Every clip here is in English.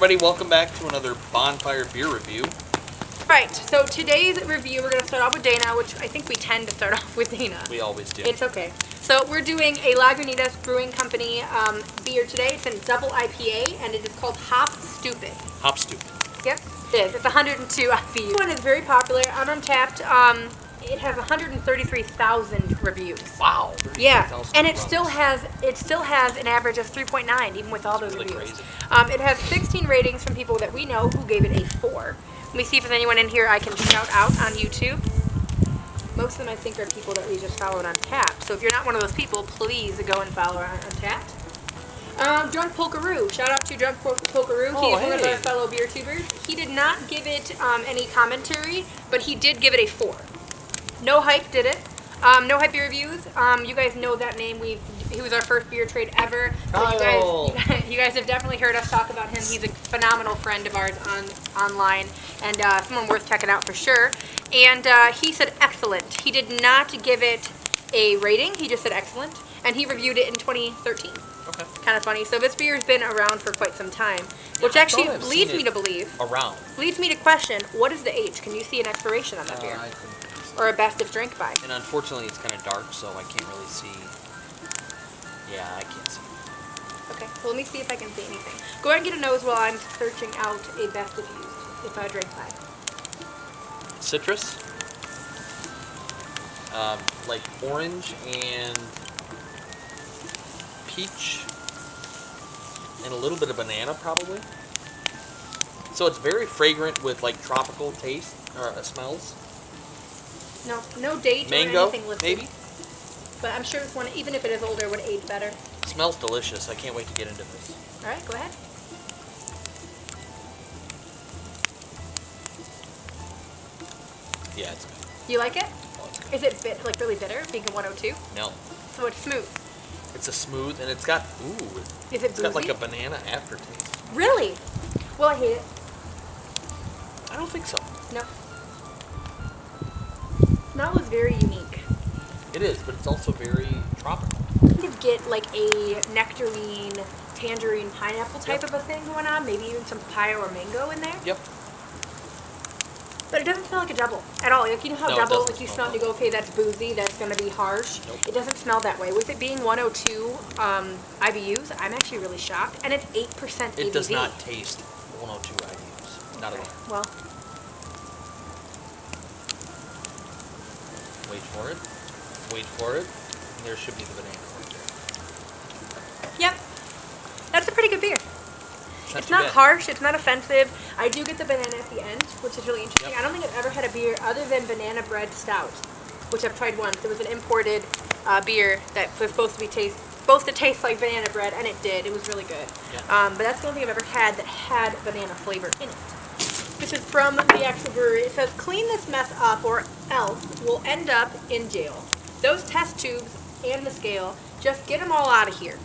everybody, welcome back to another Bonfire beer review. Right, so today's review, we're going to start off with Dana, which I think we tend to start off with Dana. We always do. It's okay. So we're doing a Lagunitas Brewing Company beer today. It's a double IPA, and it is called Hop Stoopid. Hop Stoopid. Yep, it is. It's 102 IBU. This one is very popular on Untappd. It has 133,000 reviews. Wow. Yeah, and it still has an average of 3.9 even with all those really reviews. Crazy. It has 16 ratings from people that we know who gave it a 4. Let me see if there's anyone in here I can shout out on YouTube. Most of them I think are people that we just followed on Untappd. So if you're not one of those people, please go and follow on Untappd. Drunk Polkaroo. Shout out to Drunk Polkaroo. Oh, He's one of our fellow beer tubers. He did not give it any commentary, but he did give it a 4. No Hype did it. No Hype Beer Reviews. You guys know that name. He was our first beer trade ever. So you guys have definitely heard us talk about him. He's a phenomenal friend of ours online and someone worth checking out for sure. And he said excellent. He did not give it a rating. He just said excellent. And he reviewed it in 2013. Okay. Kind of funny. So this beer has been around for quite some time, which actually leads me to believe. Leads me to question, what is the age? Can you see an expiration on that beer? I couldn't. Or a best of drink by? And unfortunately, it's kind of dark, so I can't really see. Yeah, I can't see. Okay, well, let me see if I can see anything. Go ahead and get a nose while I'm searching out a best of used, if I drink by. Citrus. Like orange and peach. And a little bit of banana, probably. So it's very fragrant with like tropical taste, or smells. No date Mango, or anything listed. maybe? But I'm sure this one, even if it is older, would age better. Smells delicious. I can't wait to get into this. All right, go ahead. Yeah, it's good. You like it? Oh, it's good. Is it like really bitter, being a 102? No. So it's smooth. It's a smooth, and it's got, Is it it's got like boozy? a banana aftertaste. Really? Well, I hate it. I don't think so. No. Smell is very unique. It is, but it's also very tropical. You could get like a nectarine, tangerine, pineapple type of a thing going on. Maybe even some papaya or mango in there. Yep. But it doesn't smell like a double at all. Like, you know how No, it double, doesn't like you smell smell it and you go, okay, that's boozy, that's going to be harsh. Nope. It doesn't smell that way. With it being 102 IBUs, I'm actually really shocked. And it's 8% ABV. It does not taste 102 IBUs. Not at all. Well, Wait for it. Wait for it. And there should be the banana right there. yep. That's a pretty good beer. It's too not bad. harsh. It's not offensive. I do get the banana at the end, which is really interesting. Yep. I don't think I've ever had a beer other than banana bread stout, which I've tried once. It was an imported beer that was supposed to taste like banana bread, and it did. It was really good. Yep. But that's the only thing I've ever had that had banana flavor in it. This is from the actual brewery. It says, "Clean this mess up, or else we'll end up in jail. Those test tubes and the scale, just get them all out of here."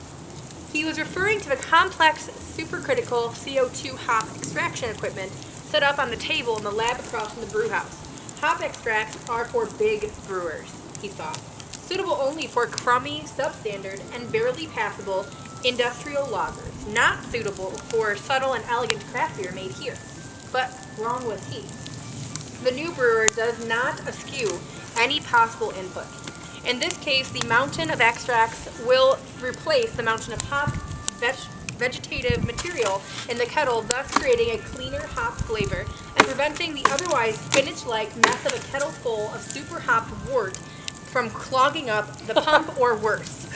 He was referring to the complex, supercritical CO2 hop extraction equipment set up on the table in the lab across from the brew house. Hop extracts are for big brewers, he thought. Suitable only for crummy, substandard, and barely passable industrial lagers. Not suitable for subtle and elegant craft beer made here. But wrong was he. The new brewer does not eschew any possible input. In this case, the mountain of extracts will replace the mountain of hop vegetative material in the kettle, thus creating a cleaner hop flavor and preventing the otherwise spinach-like mess of a kettle full of super hopped wort from clogging up the pump or worse.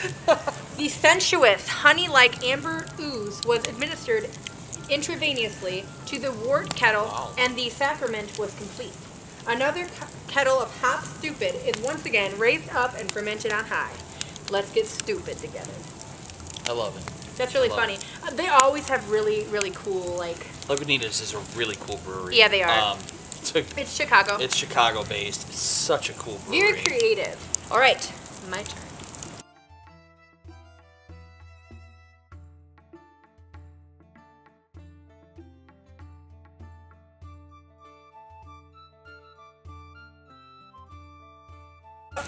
The sensuous, honey-like amber ooze was administered intravenously to the wort kettle, Wow. and the sacrament was complete. Another kettle of Hop Stoopid is once again raised up and fermented on high. Let's get stupid together. I love it. That's really I love funny. They always have really, really cool, like... Lagunitas is a really cool brewery. Yeah, they are. It's Chicago. It's Chicago-based. It's such a cool brewery. Very creative. All right, my turn.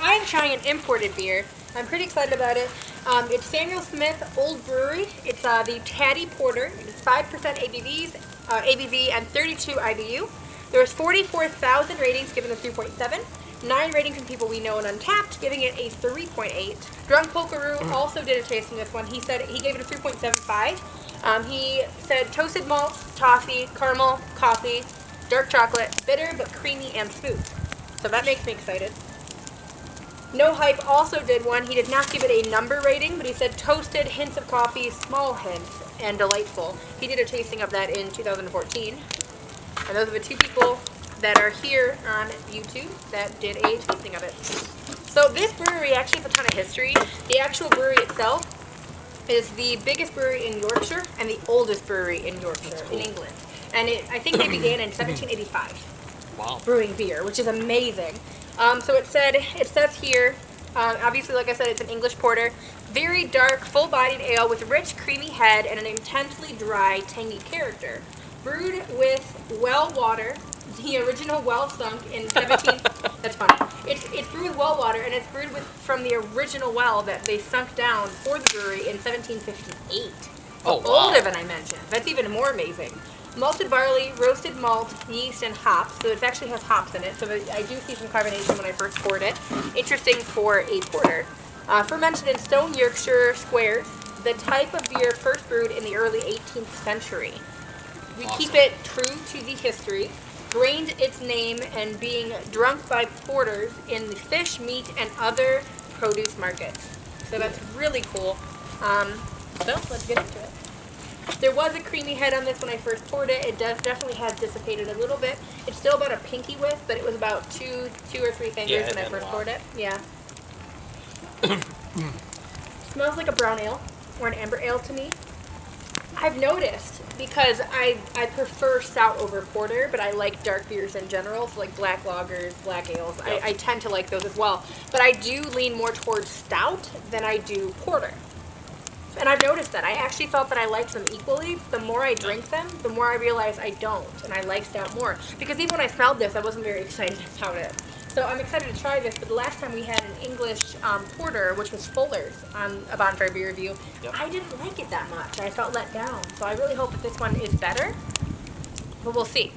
I am trying an imported beer. I'm pretty excited about it. It's Samuel Smith Old Brewery. It's the Taddy Porter. It's 5% ABV and 32 IBU. There's 44,000 ratings, given a 3.7. 9 ratings from people we know in Untapped, giving it a 3.8. Drunk Pokeroo also did a tasting this one. He said he gave it a 3.75. He said toasted malt, toffee, caramel, coffee, dark chocolate, bitter but creamy and smooth. So that makes me excited. No Hype also did one. He did not give it a number rating, but he said toasted, hints of coffee, small hints, and delightful. He did a tasting of that in 2014. And those are the two people that are here on YouTube that did a tasting of it. So this brewery actually has a ton of history. The actual brewery itself is the biggest brewery in Yorkshire and the oldest brewery in Yorkshire, in England. And I think they began in 1785. Wow. Brewing beer, which is amazing. So it says here, obviously, like I said, it's an English porter. Very dark, full-bodied ale with rich, creamy head and an intensely dry, tangy character. Brewed with well water. The original well sunk in 17. That's funny. It's brewed with well water, and it's brewed from the original well that they sunk down for the brewery in 1758. Oh, wow. Older than I mentioned. That's even more amazing. Malted barley, roasted malt, yeast, and hops. So it actually has hops in it. So I do see some carbonation when I first poured it. Interesting for a porter. Fermented in stone Yorkshire squares. The type of beer first brewed in the early 18th century. We keep it true to the history. Gained its name and being drunk by porters in the fish, meat, and other produce markets. So that's really cool. So let's get into it. There was a creamy head on this when I first poured it. It definitely has dissipated a little bit. It's still about a pinky width, but it was about two or three fingers when I first poured it. Yeah. Smells like a brown ale or an amber ale to me. I've noticed, because I prefer stout over porter, but I like dark beers in general, so like black lagers, black ales. Yep. I tend to like those as well. But I do lean more towards stout than I do porter. And I've noticed that. I actually felt that I liked them equally. The more I drink them, the more I realize I don't, and I like stout more. Because even when I smelled this, I wasn't very excited about it. So I'm excited to try this, but the last time we had an English porter, which was Fuller's on a Bonfire beer review, I didn't like it that much. I felt let down. So I really hope that this one is better, but we'll see.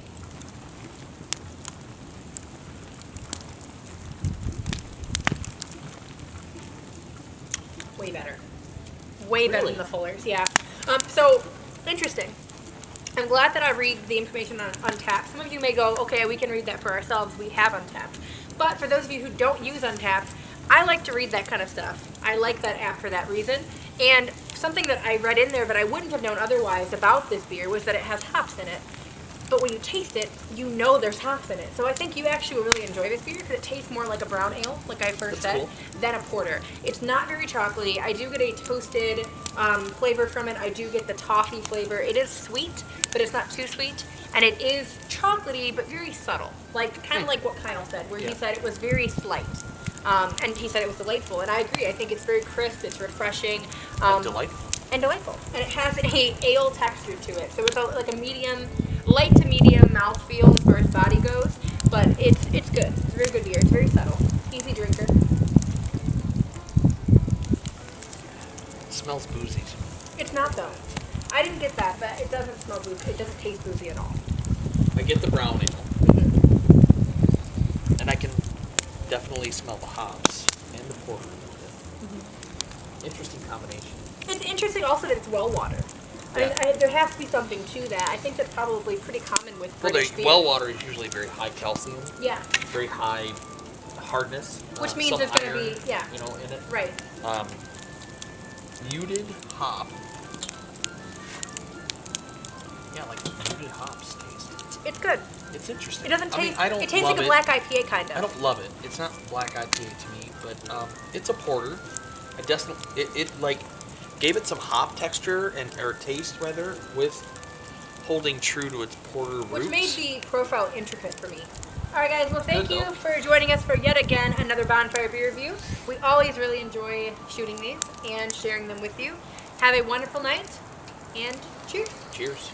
Way better. Way better than the Fuller's, yeah. So, interesting. I'm glad that I read the information on Untapped. Some of you may go, okay, we can read that for ourselves. We have Untapped. But for those of you who don't use Untapped, I like to read that kind of stuff. I like that app for that reason. And something that I read in there that I wouldn't have known otherwise about this beer was that it has hops in it. But when you taste it, you know there's hops in it. So I think you actually will really enjoy this beer because it tastes more like a brown ale, like I first said, than a porter. It's not very chocolatey. I do get a toasted flavor from it. I do get the toffee flavor. It is sweet, but it's not too sweet. And it is chocolatey, but very subtle. Like kind of like what Kyle said, where he said it was very slight. And he said it was delightful. And I agree. I think it's very crisp. It's refreshing. And delightful. And delightful. And it has a ale texture to it. So it's like a medium, light to medium mouthfeel as far as body goes. But it's good. It's a very good beer. It's very subtle. Easy drinker. Smells boozy. It's not though. I didn't get that, but it doesn't smell boozy. It doesn't taste boozy at all. I get the brown ale. And I can definitely smell the hops and the porter a little bit. Interesting combination. It's interesting also that it's well water. I mean, there has to be something to that. I think that's probably pretty common with British beer. Well water is usually very high calcium. Yeah. Very high hardness. Which means there's going to be, in it. Right. Muted hop. Yeah, like muted hops taste. It's good. It's interesting. It doesn't taste. I don't it tastes like a black IPA kind of. I don't love it. It's not black IPA to me, but it's a porter. I definitely it like gave it some hop texture or taste rather, with holding true to its porter roots. Which made the profile intricate for me. All right, guys. Well, thank you for joining us for yet again another Bonfire beer review. We always really enjoy shooting these and sharing them with you. Have a wonderful night, and cheers. Cheers.